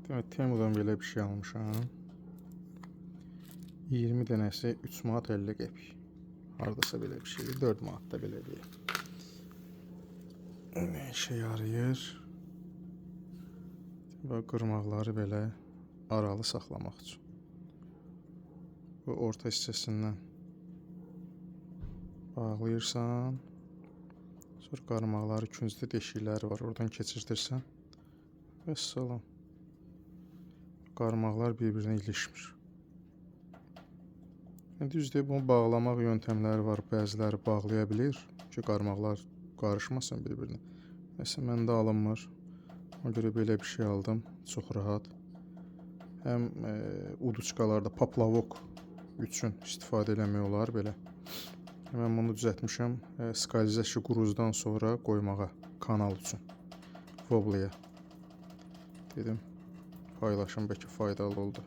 Demək, Temudan belə bir şey almışam. 20 dənəsi 3 manat 50 qəpik. Hardasa belə bir şeydir. 4 manat da belə deyil. Ne işe yarayır? Və qırmaqları belə aralı saxlamaq üçün. Bu orta hissəsindən bağlayırsan. Sonra qarmaqları küncdə deşikləri var. Oradan keçirdirsən. Və salam. Qarmaqlar bir-birinə ilişmir. Düzdür, bunu bağlamaq yöntəmləri var. Bəziləri bağlaya bilir ki, qarmaqlar qarışmasın bir-birinə. Məsələn, məndə alınmır. Ona görə belə bir şey aldım. Çox rahat. Həm uduçkalarda paplavok üçün istifadə eləmək olar belə. Mən bunu düzəltmişəm. Skalizəşi quruzdan sonra qoymağa kanal üçün. Voblaya. Dedim, paylaşım bəlkə faydalı oldu.